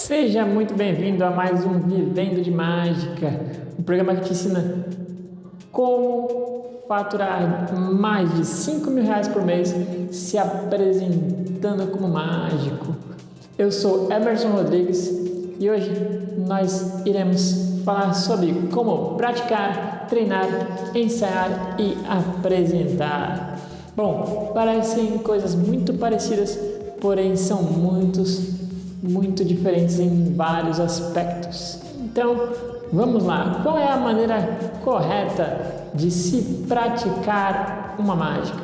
Seja muito bem-vindo a mais um Vivendo de Mágica, um programa que te ensina como faturar mais de R$ 5.000 por mês se apresentando como mágico. Eu sou Emerson Rodrigues e hoje nós iremos falar sobre como praticar, treinar, ensaiar e apresentar. Bom, parecem coisas muito parecidas, porém são muito diferentes em vários aspectos. Então, vamos lá. Qual é a maneira correta de se praticar uma mágica?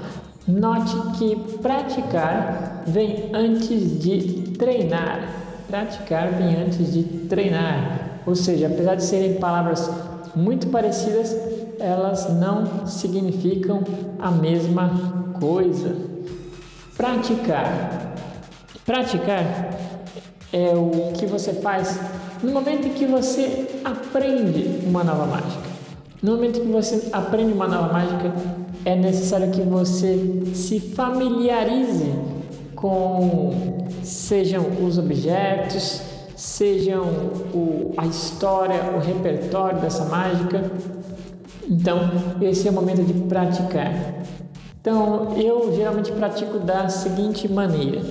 Note que praticar vem antes de treinar. Praticar vem antes de treinar. Ou seja, apesar de serem palavras muito parecidas, elas não significam a mesma coisa. Praticar é o que você faz no momento em que você aprende uma nova mágica. No momento em que você aprende uma nova mágica, é necessário que você se familiarize com, sejam os objetos, sejam a história, o repertório dessa mágica. Então, esse é o momento de praticar. Então, eu geralmente pratico da seguinte maneira.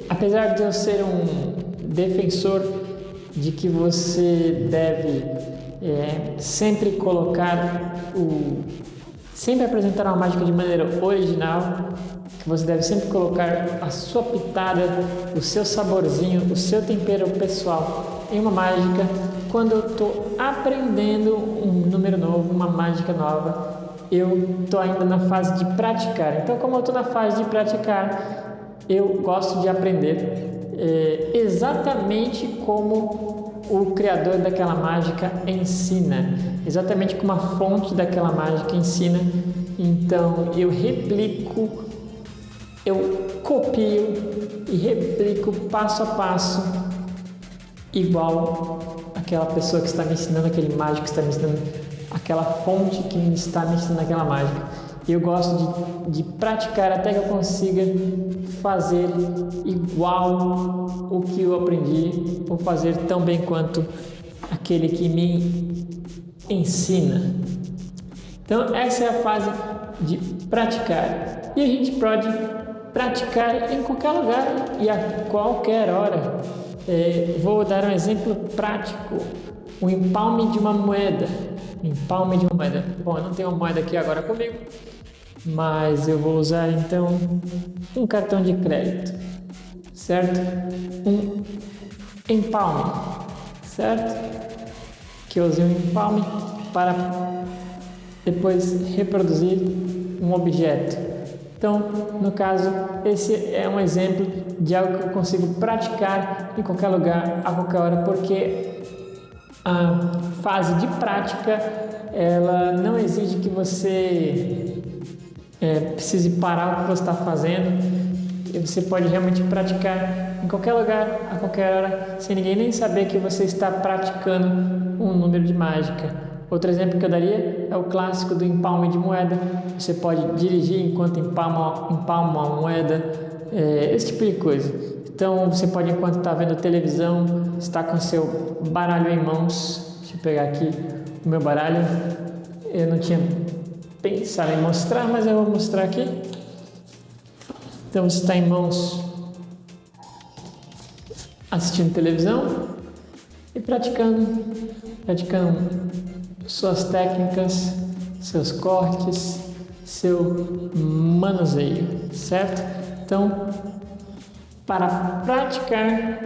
Apesar de eu ser um defensor de que você deve sempre apresentar uma mágica de maneira original, que você deve sempre colocar a sua pitada, o seu saborzinho, o seu tempero pessoal em uma mágica. Quando eu estou aprendendo um número novo, uma mágica nova, eu estou ainda na fase de praticar. Então, como eu estou na fase de praticar, eu gosto de aprender exatamente como o criador daquela mágica ensina, exatamente como a fonte daquela mágica ensina. Então, eu replico, eu copio e replico passo a passo, igual aquela pessoa que está me ensinando, aquele mágico que está me ensinando, aquela fonte que está me ensinando aquela mágica. Eu gosto de praticar até que eu consiga fazer igual o que eu aprendi, ou fazer tão bem quanto aquele que me ensina. Então, essa é a fase de praticar. E a gente pode praticar em qualquer lugar e a qualquer hora. Vou dar um exemplo prático. O empalme de uma moeda. Bom, eu não tenho uma moeda aqui agora comigo, mas eu vou usar então um cartão de crédito, certo? Um empalme, certo? Que eu usei um empalme para depois reproduzir um objeto. Então, no caso, esse é um exemplo de algo que eu consigo praticar em qualquer lugar, a qualquer hora, porque a fase de prática, ela não exige que você precise parar o que você está fazendo. E você pode realmente praticar em qualquer lugar, a qualquer hora, sem ninguém nem saber que você está praticando um número de mágica. Outro exemplo que eu daria é o clássico do empalme de moeda. Você pode dirigir enquanto empalma uma moeda, esse tipo de coisa. Então, você pode, enquanto está vendo televisão, está com seu baralho em mãos. Deixa eu pegar aqui o meu baralho. Eu não tinha pensado em mostrar, mas eu vou mostrar aqui. Então, você está em mãos assistindo televisão e praticando suas técnicas, seus cortes, seu manuseio, certo? Então, para praticar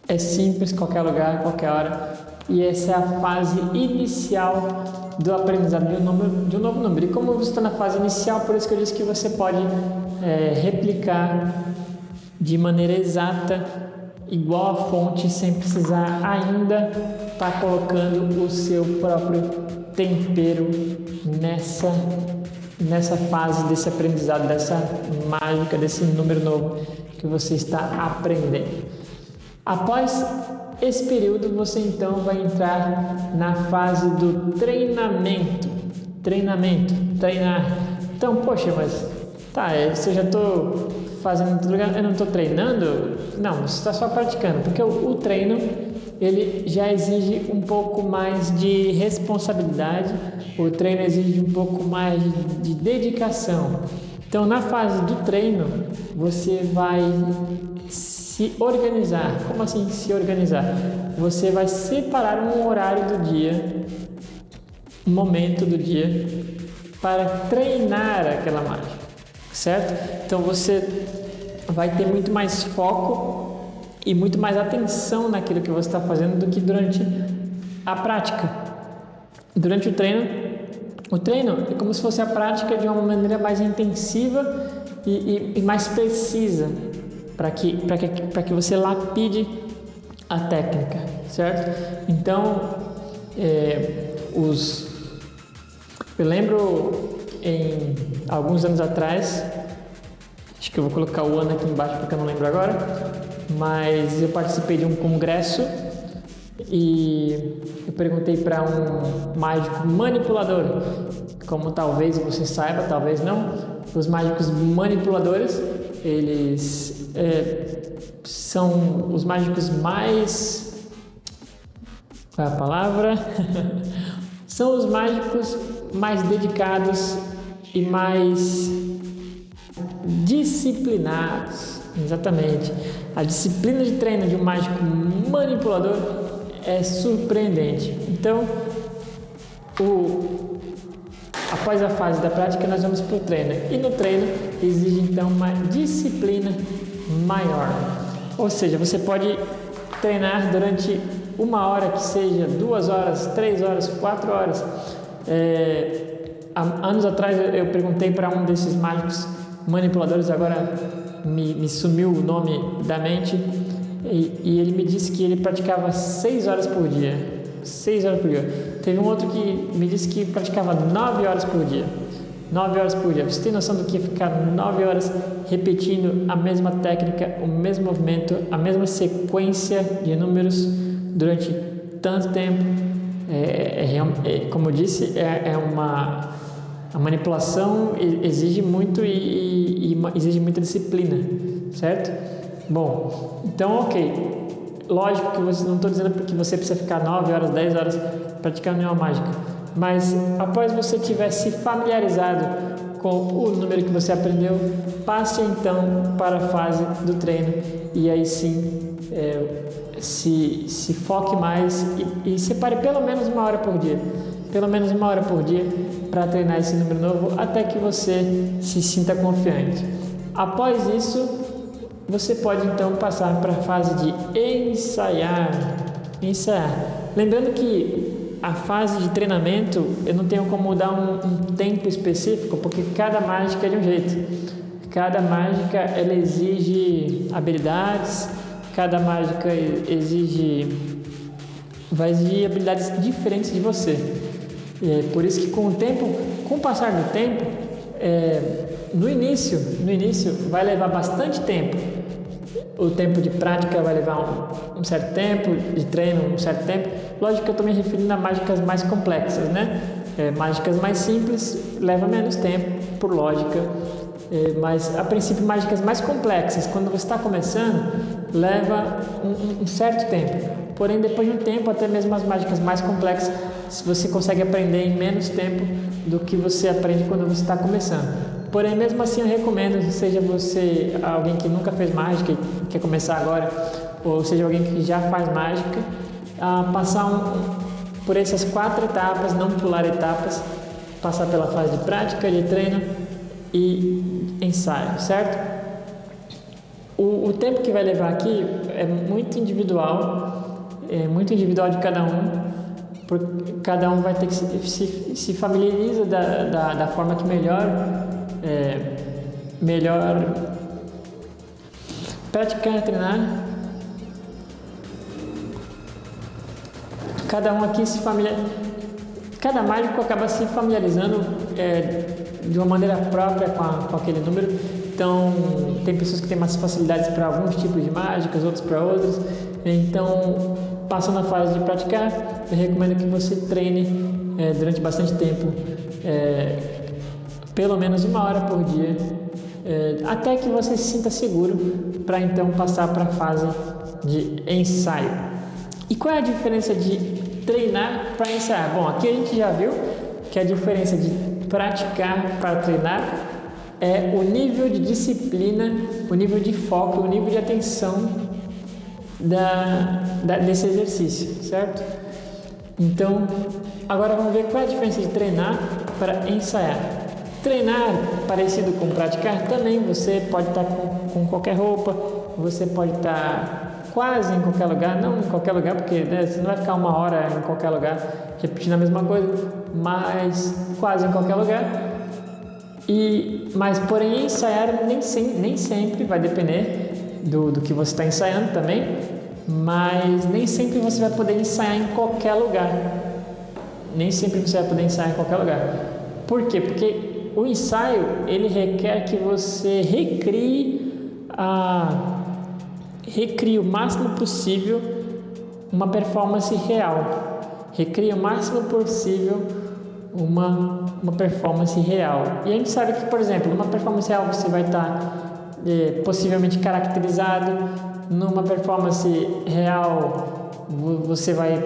é simples, qualquer lugar, qualquer hora, e essa é a fase inicial do aprendizado de um novo número. E como você está na fase inicial, por isso que eu disse que você pode replicar de maneira exata, igual a fonte, sem precisar ainda estar colocando o seu próprio tempero nessa fase desse aprendizado, dessa mágica, desse número novo que você está aprendendo. Após esse período, você então vai entrar na fase do treinamento. Treinar. Então, poxa, mas tá, se eu já estou fazendo em outro lugar, eu não estou treinando. Não, você está só praticando, porque o treino ele já exige um pouco mais de responsabilidade, o treino exige um pouco mais de dedicação. Então, na fase do treino, você vai se organizar. Como assim se organizar? Você vai separar um horário do dia, um momento do dia, para treinar aquela mágica, certo? Então, você vai ter muito mais foco e muito mais atenção naquilo que você está fazendo do que durante a prática. Durante o treino é como se fosse a prática de uma maneira mais intensiva e mais precisa, para que você lapide a técnica, certo? Então, eu lembro em alguns anos atrás, acho que eu vou colocar o ano aqui embaixo porque eu não lembro agora, mas eu participei de um congresso e eu perguntei para um mágico manipulador, como talvez você saiba, talvez não, os mágicos manipuladores, eles são os mágicos mais... qual é a palavra? São os mágicos mais dedicados e mais disciplinados. Exatamente. A disciplina de treino de um mágico manipulador é surpreendente. Então, após a fase da prática, nós vamos para o treino. E no treino exige então uma disciplina maior. Ou seja, você pode treinar durante 1 hora, que seja 2 horas, 3 horas, 4 horas. Anos atrás eu perguntei para um desses mágicos manipuladores, agora me sumiu o nome da mente, e ele me disse que ele praticava 6 horas por dia. 6 horas por dia. Teve um outro que me disse que praticava 9 horas por dia. 9 horas por dia. Você tem noção do que é ficar 9 horas repetindo a mesma técnica, o mesmo movimento, a mesma sequência de números durante tanto tempo? Como eu disse, a manipulação exige muito e exige muita disciplina, certo? Bom, então ok. Lógico que não estou dizendo que você precisa ficar 9 horas, 10 horas praticando nenhuma mágica, mas após você tiver se familiarizado com o número que você aprendeu, passe então para a fase do treino e aí sim se foque mais e separe pelo menos 1 hora por dia. Pelo menos 1 hora por dia para treinar esse número novo até que você se sinta confiante. Após isso, você pode então passar para a fase de ensaiar. Lembrando que a fase de treinamento eu não tenho como dar um tempo específico, porque cada mágica é de um jeito. Cada mágica ela exige habilidades, cada mágica vai exigir habilidades diferentes de você. Por isso que com o passar do tempo, no início vai levar bastante tempo. O tempo de prática vai levar um certo tempo, de treino um certo tempo. Lógico que eu estou me referindo a mágicas mais complexas, né? Mágicas mais simples levam menos tempo, por lógica. Mas a princípio mágicas mais complexas, quando você está começando, leva um certo tempo. Porém, depois de um tempo, até mesmo as mágicas mais complexas, você consegue aprender em menos tempo do que você aprende quando você está começando. Porém, mesmo assim, eu recomendo, seja você alguém que nunca fez mágica e quer começar agora, ou seja alguém que já faz mágica, passar por essas 4 etapas, não pular etapas, passar pela fase de prática, de treino e ensaio, certo? O tempo que vai levar aqui é muito individual de cada um, porque cada um vai ter que se familiariza da forma que melhor praticar, treinar. Cada um aqui cada mágico acaba se familiarizando de uma maneira própria com aquele número. Então, tem pessoas que têm mais facilidades para alguns tipos de mágicas, outros para outros. Então, passando a fase de praticar, eu recomendo que você treine durante bastante tempo, pelo menos 1 hora por dia, até que você se sinta seguro para então passar para a fase de ensaio. E qual é a diferença de treinar para ensaiar? Bom, aqui a gente já viu que a diferença de praticar para treinar é o nível de disciplina, o nível de foco, o nível de atenção desse exercício, certo? Então, agora vamos ver qual é a diferença de treinar para ensaiar. Treinar, parecido com praticar, também você pode estar com qualquer roupa, você pode estar quase em qualquer lugar, não em qualquer lugar, porque você não vai ficar 1 hora em qualquer lugar repetindo a mesma coisa, mas quase em qualquer lugar. Mas porém ensaiar nem sempre vai depender do que você está ensaiando também, mas nem sempre você vai poder ensaiar em qualquer lugar. Nem sempre você vai poder ensaiar em qualquer lugar. Por quê? Porque o ensaio, ele requer que você recrie o máximo possível uma performance real. Recrie o máximo possível uma performance real. E a gente sabe que, por exemplo, numa performance real você vai estar possivelmente caracterizado. Numa performance real você vai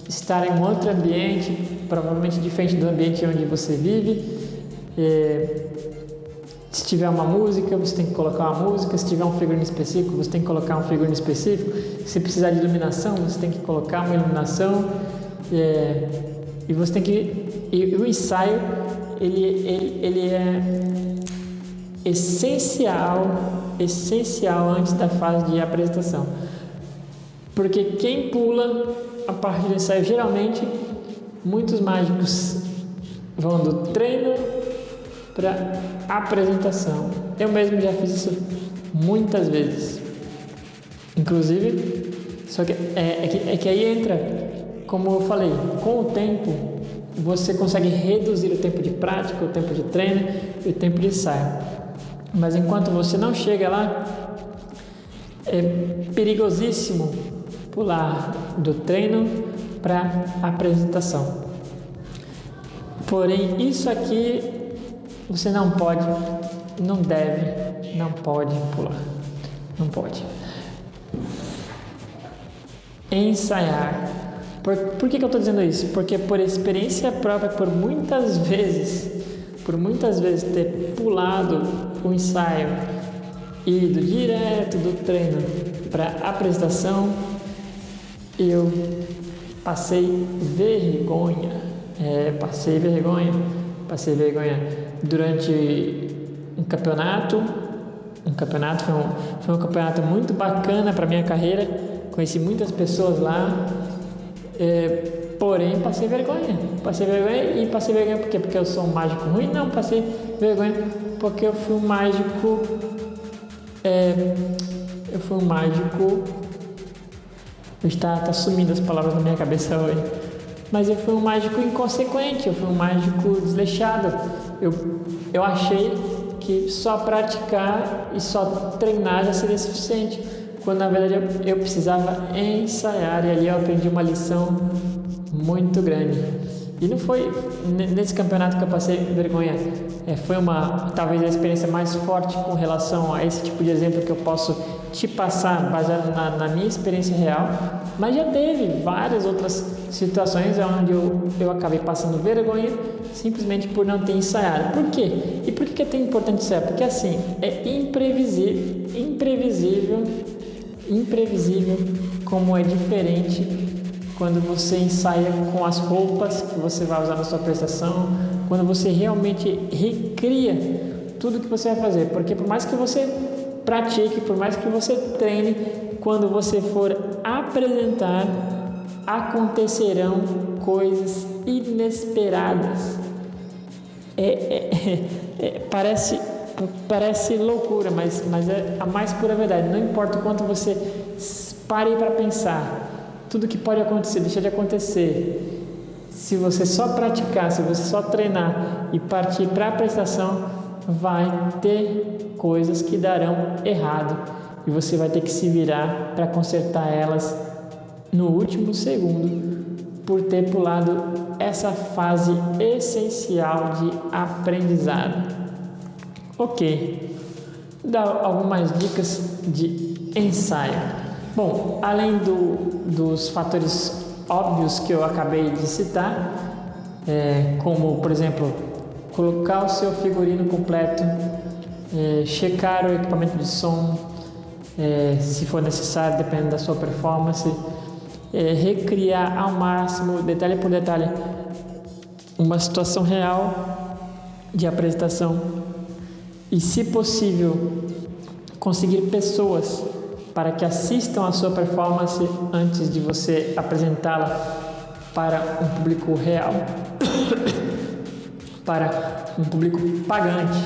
estar em um outro ambiente, provavelmente diferente do ambiente onde você vive. Se tiver uma música, você tem que colocar uma música. Se tiver um figurino específico, você tem que colocar um figurino específico. Se precisar de iluminação, você tem que colocar uma iluminação. E você tem que... E o ensaio, ele é essencial antes da fase de apresentação. Porque quem pula a parte do ensaio, geralmente, muitos mágicos vão do treino para apresentação. Eu mesmo já fiz isso muitas vezes. Inclusive, só que é que aí entra, como eu falei, com o tempo você consegue reduzir o tempo de prática, o tempo de treino e o tempo de ensaio. Mas enquanto você não chega lá, é perigosíssimo pular do treino para a apresentação. Porém, isso aqui você não pode, não deve, não pode pular. Não pode. Ensaiar. Por que eu estou dizendo isso? Porque por experiência própria, por muitas vezes ter pulado o ensaio e ido direto do treino para a apresentação, eu passei vergonha. Passei vergonha durante um campeonato. Foi um campeonato muito bacana para minha carreira. Conheci muitas pessoas lá. Porém, passei vergonha por quê? Porque eu sou um mágico ruim? Não, passei vergonha porque eu fui um mágico está sumindo as palavras na minha cabeça hoje, mas eu fui um mágico inconsequente, eu fui um mágico desleixado. Eu achei que só praticar e só treinar já seria suficiente, quando na verdade eu precisava ensaiar, e ali eu aprendi uma lição muito grande. E não foi nesse campeonato que eu passei vergonha, foi talvez a experiência mais forte com relação a esse tipo de exemplo que eu posso te passar, baseado na minha experiência real, mas já teve várias outras situações onde eu acabei passando vergonha simplesmente por não ter ensaiado. Por quê? E por que é tão importante ensaiar? Porque assim, é imprevisível como é diferente quando você ensaia com as roupas que você vai usar na sua prestação, quando você realmente recria tudo que você vai fazer. Porque por mais que você pratique, por mais que você treine, quando você for apresentar, acontecerão coisas inesperadas. Parece loucura, mas é a mais pura verdade. Não importa o quanto você pare para pensar, tudo que pode acontecer, deixa de acontecer. Se você só praticar, se você só treinar e partir para a apresentação, vai ter coisas que darão errado e você vai ter que se virar para consertar elas no último segundo, por ter pulado essa fase essencial de aprendizado. Ok, dar algumas dicas de ensaio. Bom, além dos fatores óbvios que eu acabei de citar, como, por exemplo, colocar o seu figurino completo, checar o equipamento de som, se for necessário, dependendo da sua performance, recriar ao máximo, detalhe por detalhe, uma situação real de apresentação e, se possível, conseguir pessoas para que assistam a sua performance antes de você apresentá-la para um público real, para um público pagante,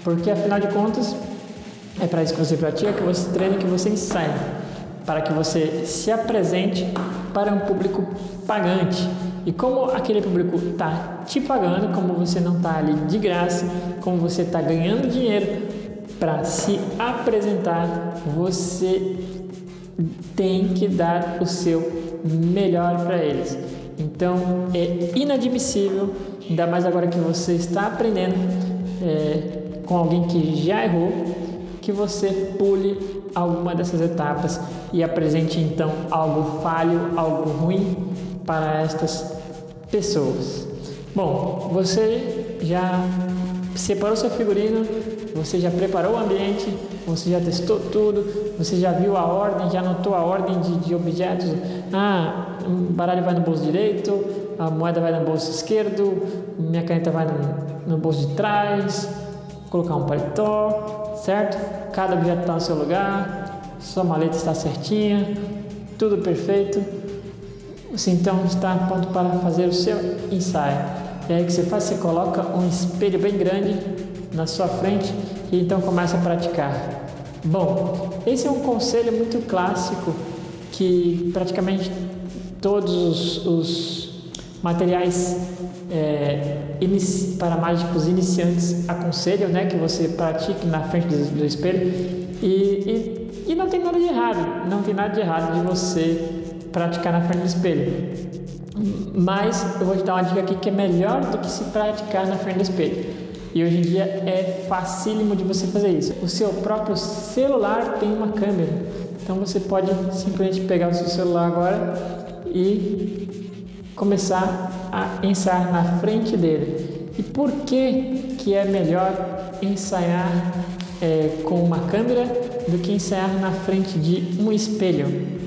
porque afinal de contas é para isso que você pratica, que você treina, que você ensaia, para que você se apresente para um público pagante. E como aquele público está te pagando, como você não está ali de graça, como você está ganhando dinheiro para se apresentar, você tem que dar o seu melhor para eles. Então é inadmissível, ainda mais agora que você está aprendendo com alguém que já errou, que você pule alguma dessas etapas e apresente então algo falho, algo ruim para estas pessoas. Bom, você já separou seu figurino, você já preparou o ambiente, você já testou tudo, você já viu a ordem, já anotou a ordem de objetos. O baralho vai no bolso direito, a moeda vai no bolso esquerdo, minha caneta vai no bolso de trás, colocar um paletó, certo? Cada objeto está no seu lugar, sua maleta está certinha, tudo perfeito. Você então está pronto para fazer o seu ensaio. E aí o que você faz? Você coloca um espelho bem grande na sua frente e então começa a praticar. Bom, esse é um conselho muito clássico que praticamente todos os materiais para mágicos iniciantes aconselham, né, que você pratique na frente do espelho e não tem nada de errado, não tem nada de errado de você praticar na frente do espelho, mas eu vou te dar uma dica aqui que é melhor do que se praticar na frente do espelho, e hoje em dia é facílimo de você fazer isso. O seu próprio celular tem uma câmera, então você pode simplesmente pegar o seu celular agora e começar a ensaiar na frente dele. E por que é melhor ensaiar com uma câmera do que ensaiar na frente de um espelho?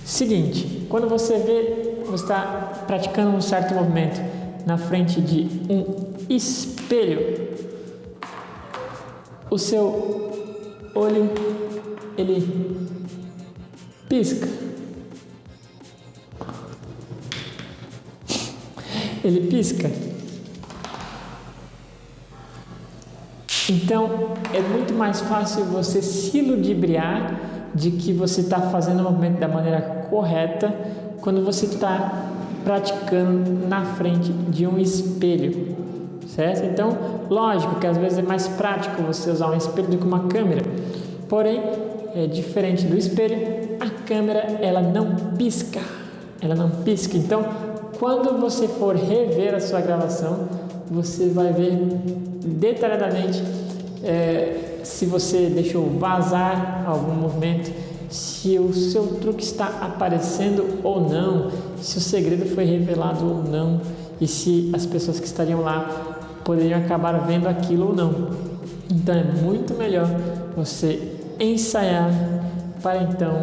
Seguinte, quando você está praticando um certo movimento na frente de um espelho, o seu olho ele pisca. Ele pisca. Então é muito mais fácil você se ludibriar de que você está fazendo o movimento da maneira correta quando você está praticando na frente de um espelho, certo? Então, lógico que às vezes é mais prático você usar um espelho do que uma câmera, porém, diferente do espelho, a câmera ela não pisca, então quando você for rever a sua gravação, você vai ver detalhadamente se você deixou vazar algum movimento, se o seu truque está aparecendo ou não, se o segredo foi revelado ou não, e se as pessoas que estariam lá poderiam acabar vendo aquilo ou não. Então é muito melhor você ensaiar para então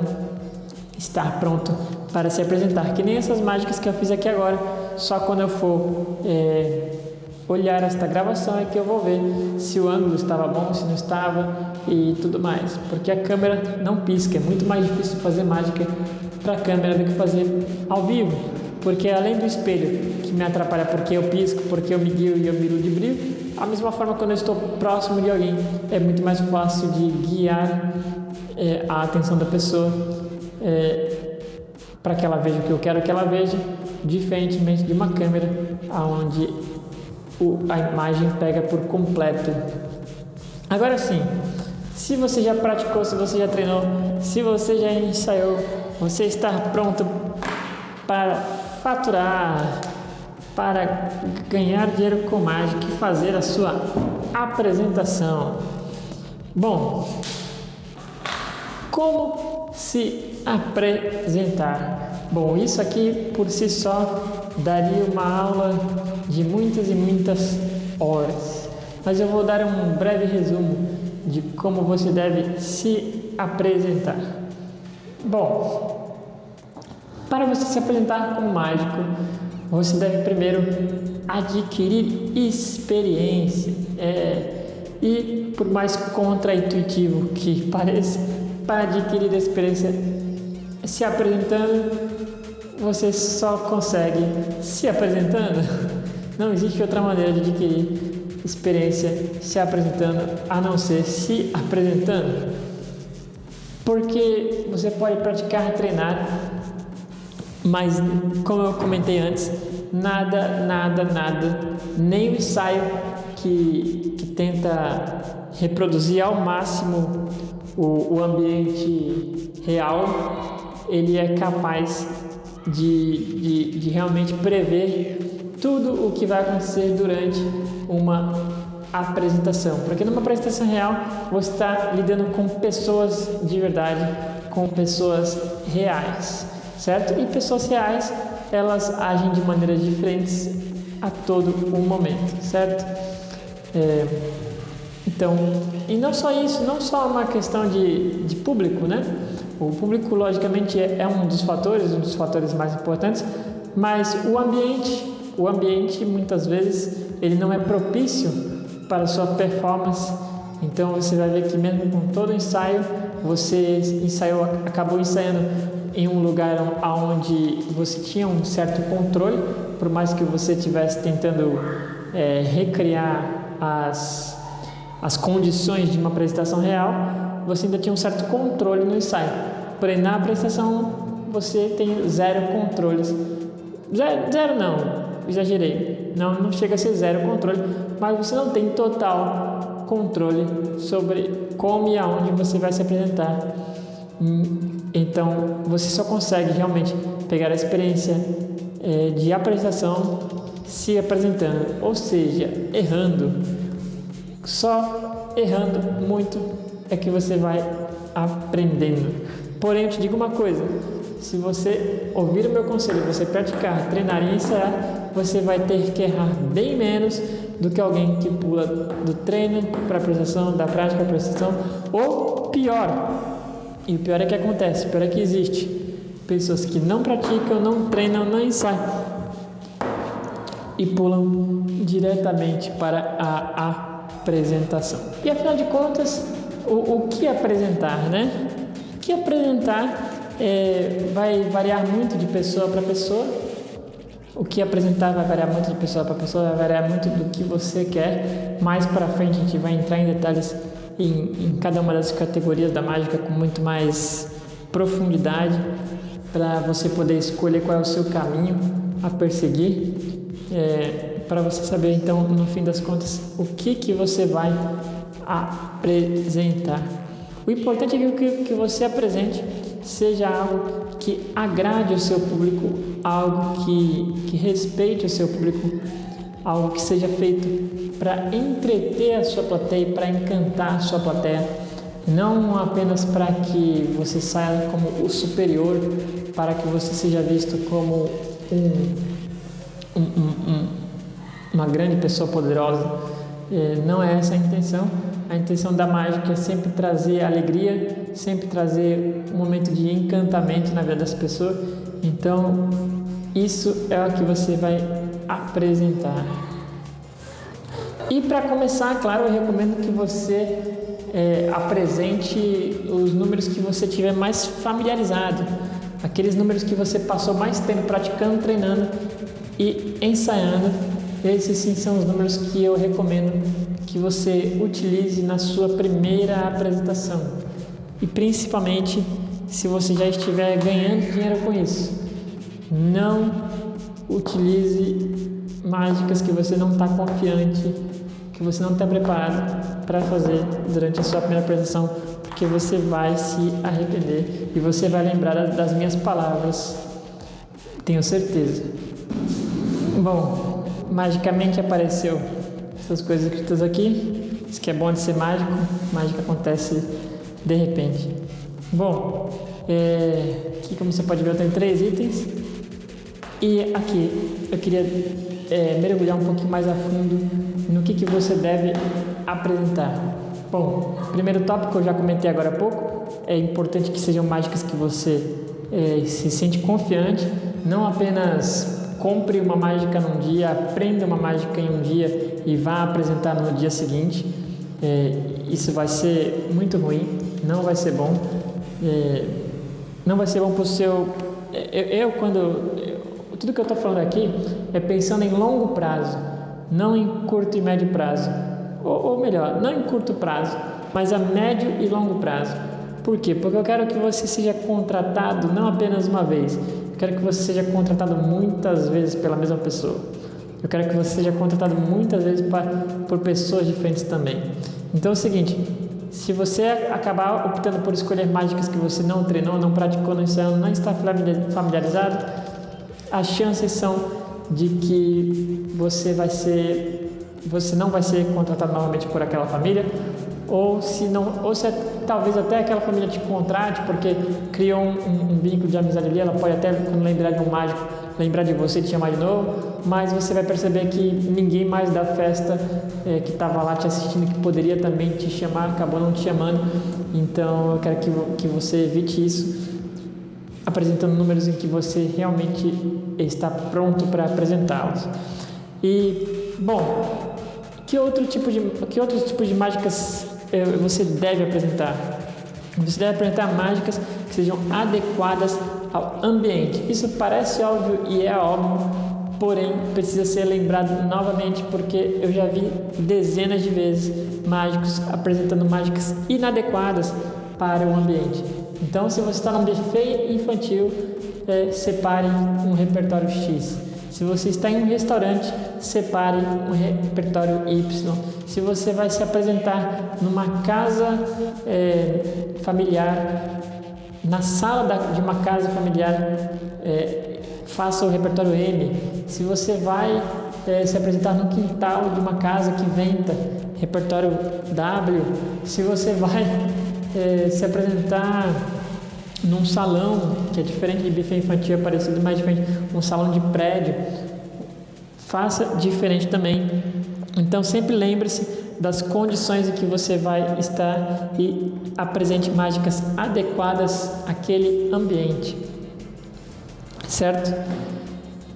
estar pronto para se apresentar, que nem essas mágicas que eu fiz aqui agora. Só quando eu for olhar esta gravação é que eu vou ver se o ângulo estava bom, se não estava e tudo mais, porque a câmera não pisca. É muito mais difícil fazer mágica para a câmera do que fazer ao vivo, porque além do espelho que me atrapalha porque eu pisco, porque eu me guio e eu me ludibrio, a mesma forma quando eu estou próximo de alguém é muito mais fácil de guiar a atenção da pessoa para que ela veja o que eu quero que ela veja, diferentemente de uma câmera onde a imagem pega por completo. Agora sim, se você já praticou, se você já treinou, se você já ensaiou, você está pronto para faturar, para ganhar dinheiro com mágica e fazer a sua apresentação. Bom, como se apresentar? Bom, isso aqui por si só daria uma aula de muitas e muitas horas, mas eu vou dar um breve resumo de como você deve se apresentar. Bom, para você se apresentar como mágico, você deve primeiro adquirir experiência. E por mais contraintuitivo que pareça, para adquirir experiência se apresentando, você só consegue se apresentando. Não existe outra maneira de adquirir experiência se apresentando a não ser se apresentando. Porque você pode praticar, treinar, mas como eu comentei antes, nada, nem o ensaio que tenta reproduzir ao máximo o ambiente real, ele é capaz de realmente prever tudo o que vai acontecer durante uma apresentação. Porque numa apresentação real, você está lidando com pessoas de verdade, com pessoas reais, certo? E pessoas reais, elas agem de maneiras diferentes a todo o momento, certo? Então, e não só isso, não só uma questão de público, né? O público, logicamente, é um dos fatores mais importantes, mas o ambiente, muitas vezes, ele não é propício para a sua performance. Então, você vai ver que mesmo com todo o ensaio, você acabou ensaiando em um lugar onde você tinha um certo controle, por mais que você estivesse tentando recriar as condições de uma apresentação real, você ainda tinha um certo controle no ensaio. Porém, na apresentação, você tem zero controles. Zero não, exagerei. Não chega a ser zero controle, mas você não tem total controle sobre como e aonde você vai se apresentar. Então, você só consegue realmente pegar a experiência de apresentação se apresentando, ou seja, errando. Só errando muito é que você vai aprendendo. Porém, eu te digo uma coisa: se você ouvir o meu conselho, você praticar, treinar e ensaiar, você vai ter que errar bem menos do que alguém que pula do treino para a apresentação, da prática para a apresentação, ou pior. E o pior é que acontece, o pior é que existe pessoas que não praticam, não treinam, não ensaiam e pulam diretamente para a apresentação. E afinal de contas, o que apresentar, né? O que apresentar vai variar muito de pessoa para pessoa. O que apresentar vai variar muito de pessoa para pessoa, vai variar muito do que você quer. Mais para frente a gente vai entrar em detalhes em cada uma das categorias da mágica com muito mais profundidade, para você poder escolher qual é o seu caminho a perseguir, para você saber então no fim das contas o que você vai apresentar. O importante é que você apresente seja algo que agrade o seu público, algo que respeite o seu público, algo que seja feito para entreter a sua plateia, para encantar a sua plateia, não apenas para que você saia como o superior, para que você seja visto como uma grande pessoa poderosa. Não é essa a intenção. A intenção da mágica é sempre trazer alegria, sempre trazer um momento de encantamento na vida das pessoas. Então, isso é o que você vai apresentar. E para começar, claro, eu recomendo que você apresente os números que você tiver mais familiarizado, aqueles números que você passou mais tempo praticando, treinando e ensaiando. Esses sim são os números que eu recomendo que você utilize na sua primeira apresentação. E principalmente se você já estiver ganhando dinheiro com isso. Não utilize mágicas que você não está confiante, que você não está preparado para fazer durante a sua primeira apresentação, porque você vai se arrepender e você vai lembrar das minhas palavras, tenho certeza. Bom, magicamente apareceu essas coisas escritas aqui. Isso que é bom de ser mágico, mágica acontece de repente. Bom, aqui como você pode ver eu tenho 3 itens. E aqui eu queria mergulhar um pouquinho mais a fundo no que você deve apresentar. Bom, primeiro tópico eu já comentei agora há pouco, é importante que sejam mágicas que você se sente confiante, não apenas compre uma mágica num dia, aprenda uma mágica em um dia e vá apresentar no dia seguinte. Isso vai ser muito ruim, não vai ser bom, não vai ser bom para o seu... Tudo que eu estou falando aqui é pensando em longo prazo, não em curto e médio prazo, ou melhor, não em curto prazo, mas a médio e longo prazo. Por quê? Porque eu quero que você seja contratado não apenas uma vez, eu quero que você seja contratado muitas vezes pela mesma pessoa. Eu quero que você seja contratado muitas vezes por pessoas diferentes também. Então é o seguinte, se você acabar optando por escolher mágicas que você não treinou, não praticou no ensino, não está familiarizado, as chances são de que você não vai ser contratado novamente por aquela família, ou se talvez até aquela família te contrate porque criou um vínculo de amizade ali, ela pode até, quando lembrar de um mágico, lembrar de você e te chamar de novo, mas você vai perceber que ninguém mais da festa que estava lá te assistindo, que poderia também te chamar, acabou não te chamando. Então eu quero que você evite isso, apresentando números em que você realmente está pronto para apresentá-los. E, bom, que outros tipos de mágicas você deve apresentar? Você deve apresentar mágicas que sejam adequadas ao ambiente. Isso parece óbvio e é óbvio, porém precisa ser lembrado novamente, porque eu já vi dezenas de vezes mágicos apresentando mágicas inadequadas para o ambiente. Então, se você está num buffet infantil, separe um repertório X. Se você está em um restaurante, separe um repertório Y. Se você vai se apresentar numa casa familiar, na sala de uma casa familiar, faça o repertório M. Se você vai se apresentar no quintal de uma casa que venta, repertório W. Se você vai se apresentar num salão, que é diferente de buffet infantil, é parecido, mas diferente, um salão de prédio, faça diferente também. Então sempre lembre-se das condições em que você vai estar e apresente mágicas adequadas àquele ambiente, certo?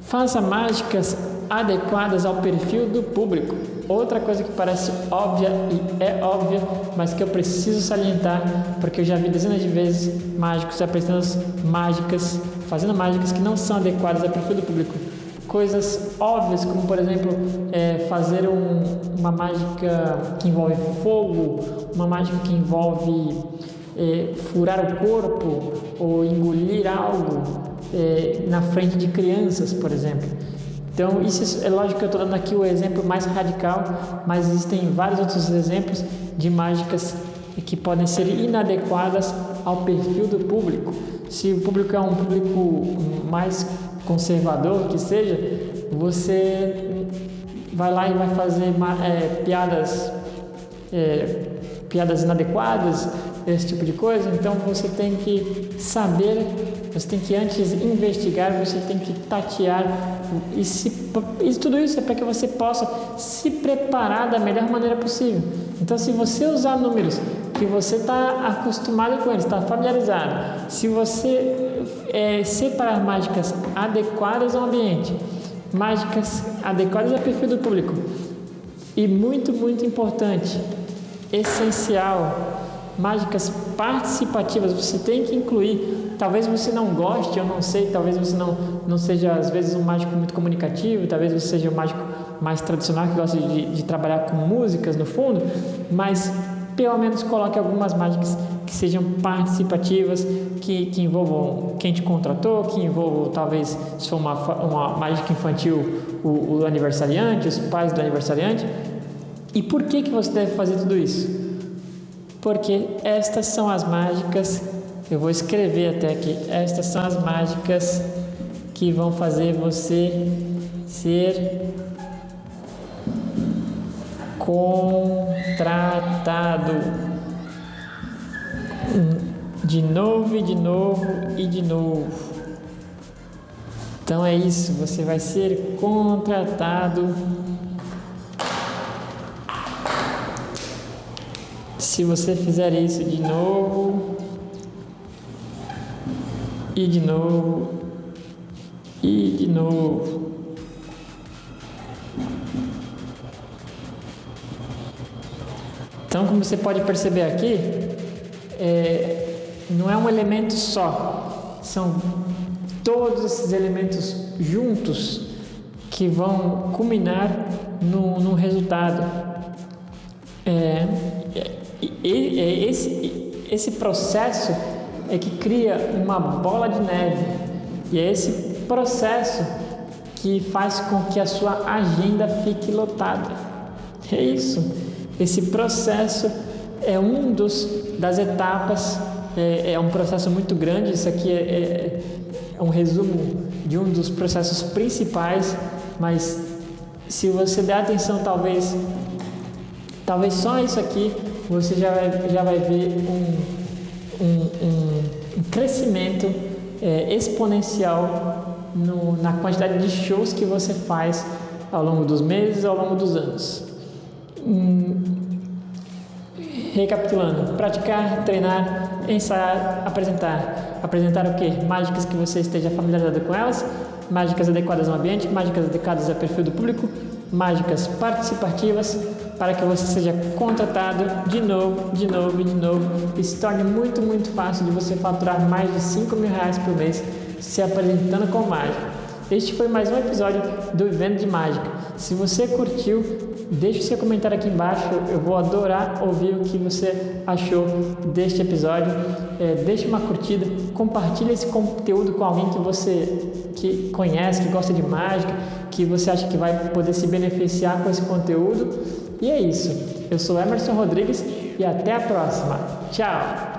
Faça mágicas adequadas ao perfil do público. Outra coisa que parece óbvia e é óbvia, mas que eu preciso salientar, porque eu já vi dezenas de vezes mágicos apresentando mágicas, fazendo mágicas que não são adequadas ao perfil do público. Coisas óbvias, como por exemplo, fazer uma mágica que envolve fogo, uma mágica que envolve furar o corpo ou engolir algo na frente de crianças, por exemplo. Então, isso é lógico que eu estou dando aqui o exemplo mais radical, mas existem vários outros exemplos de mágicas que podem ser inadequadas ao perfil do público. Se o público é um público mais conservador que seja, você vai lá e vai fazer piadas inadequadas, esse tipo de coisa. Então você tem que saber, você tem que antes investigar, você tem que tatear e tudo isso é para que você possa se preparar da melhor maneira possível. Então, se você usar números que você está acostumado com eles, está familiarizado, se você separar mágicas adequadas ao ambiente, mágicas adequadas ao perfil do público, e muito, muito importante, essencial, mágicas participativas, você tem que incluir. Talvez você não goste, eu não sei, talvez você não seja às vezes um mágico muito comunicativo, talvez você seja um mágico mais tradicional que gosta de trabalhar com músicas no fundo, mas pelo menos coloque algumas mágicas que sejam participativas, que envolvam quem te contratou, que envolvam talvez, se for uma mágica infantil, o aniversariante, os pais do aniversariante. E por que você deve fazer tudo isso? Porque estas são as mágicas, eu vou escrever até aqui, estas são as mágicas que vão fazer você ser contratado. De novo e de novo e de novo. Então é isso, você vai ser contratado. Se você fizer isso de novo e de novo e de novo. Então, como você pode perceber aqui, não é um elemento só, são todos esses elementos juntos que vão culminar num resultado. Esse processo é que cria uma bola de neve, e é esse processo que faz com que a sua agenda fique lotada. É isso. Esse processo é das etapas, é um processo muito grande. Isso aqui é um resumo de um dos processos principais, mas se você der atenção, talvez só isso aqui, você já vai ver um crescimento exponencial na quantidade de shows que você faz ao longo dos meses, ao longo dos anos. Recapitulando: praticar, treinar, ensaiar, apresentar. Apresentar o quê? Mágicas que você esteja familiarizado com elas, mágicas adequadas ao ambiente, mágicas adequadas ao perfil do público, mágicas participativas, para que você seja contratado de novo e se torne muito, muito fácil de você faturar mais de R$5.000 por mês se apresentando com mágica. Este foi mais um episódio do Vivendo de Mágica. Se você curtiu, deixe o seu comentário aqui embaixo, eu vou adorar ouvir o que você achou deste episódio. Deixe uma curtida, compartilhe esse conteúdo com alguém que conhece, que gosta de mágica, que você acha que vai poder se beneficiar com esse conteúdo. E é isso, eu sou Emerson Rodrigues e até a próxima. Tchau!